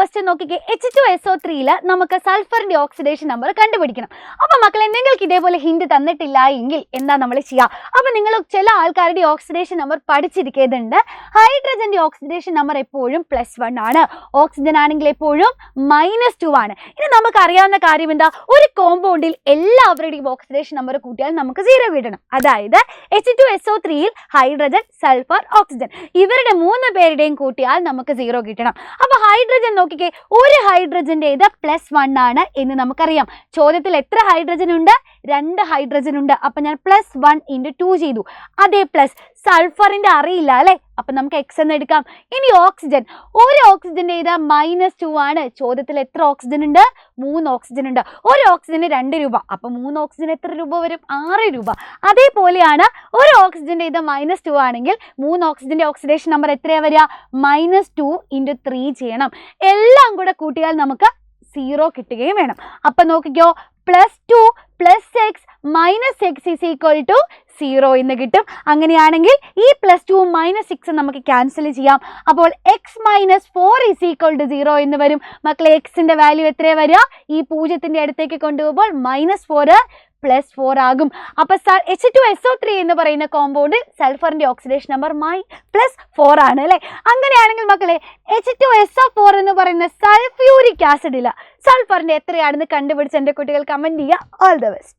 Question നോക്കിക്കേ, H2SO3 നമുക്ക് സൾഫറിന്റെ oxidation number കണ്ടുപിടിക്കണം. അപ്പൊ മക്കളെ, നിങ്ങൾക്ക് ഇതേപോലെ ഹിന്റ് തന്നിട്ടില്ല എങ്കിൽ എന്താ നമ്മൾ ചെയ്യുക? അപ്പൊ നിങ്ങൾ ചില ആൾക്കാരുടെ ഓക്സിഡേഷൻ നമ്പർ പഠിച്ചിരിക്കുന്നുണ്ട്. ഹൈഡ്രജന്റെ ഓക്സിഡേഷൻ നമ്പർ എപ്പോഴും +1 ആണ്, ഓക്സിജൻ ആണെങ്കിൽ എപ്പോഴും -2 ആണ്. ഇനി നമുക്ക് അറിയാവുന്ന കാര്യം എന്താ, ഒരു കോമ്പൗണ്ടിൽ എല്ലാവരുടെയും ഓക്സിഡേഷൻ നമ്പർ കൂട്ടിയാൽ നമുക്ക് 0 കിട്ടണം. അതായത് H2SO3 ഹൈഡ്രജൻ, സൾഫർ, ഓക്സിജൻ ഇവരുടെ 3 പേരുടെയും കൂട്ടിയാൽ നമുക്ക് 0 കിട്ടണം. അപ്പൊ ഹൈഡ്രജൻ നോക്കിക്കേ, ഒരു ഹൈഡ്രജന്റെ +1 ആണ് എന്ന് നമുക്കറിയാം. ചോദ്യത്തിൽ എത്ര ഹൈഡ്രജൻ ഉണ്ട്? 2 ഹൈഡ്രജൻ ഉണ്ട്. അപ്പൊ ഞാൻ +1 × 2 ചെയ്തു. അതേ പ്ലസ് സൾഫറിന്റെ അറിയില്ല അല്ലെ, അപ്പൊ നമുക്ക് x എന്ന് എടുക്കാം. ഇനി ഓക്സിജൻ, ഒരു ഓക്സിജന്റെ -2 ആണ്. ചോദ്യത്തിൽ എത്ര ഓക്സിജൻ ഉണ്ട്? 3 ഓക്സിജൻ ഉണ്ട്. ഒരു ഓക്സിജന് 2 രൂപ. അപ്പൊ 3 ഓക്സിജൻ എത്ര രൂപ വരും? 6 രൂപ. അതേപോലെയാണ് ഒരു ഓക്സിജന്റെ -2 ആണെങ്കിൽ 3 ഓക്സിജന്റെ ഓക്സിഡേഷൻ നമ്പർ എത്രയാ വരിക? -2 × 3 ചെയ്യണം. എല്ലാം കൂടെ കൂട്ടിയാൽ നമുക്ക് 0 കിട്ടുകയും വേണം. അപ്പൊ നോക്കിക്കോ, +2 + x - x = 0 എന്ന് കിട്ടും. അങ്ങനെയാണെങ്കിൽ ഈ +2 - 6 നമുക്ക് ക്യാൻസൽ ചെയ്യാം. അപ്പോൾ x - 4 = 0 എന്ന് വരും. മക്കളെ, എക്സിന്റെ വാല്യൂ എത്രയാ വരിക? ഈ 0ത്തിന്റെ അടുത്തേക്ക് കൊണ്ടുപോകുമ്പോൾ -4 +4 ആകും. അപ്പൊ H2SO3 എന്ന് പറയുന്ന കോമ്പൗണ്ടിൽ സൾഫറിന്റെ ഓക്സിഡേഷൻ നമ്പർ +4 ആണ് അല്ലെ. അങ്ങനെയാണെങ്കിൽ മക്കളെ, H2SO4 എന്ന് പറയുന്ന സൾഫ്യൂരിക് ആസിഡില്ല സൾഫറിന്റെ എത്രയാണെന്ന് കണ്ടുപിടിച്ച് എൻ്റെ കുട്ടികൾ കമന്റ് ചെയ്യുക. All the best.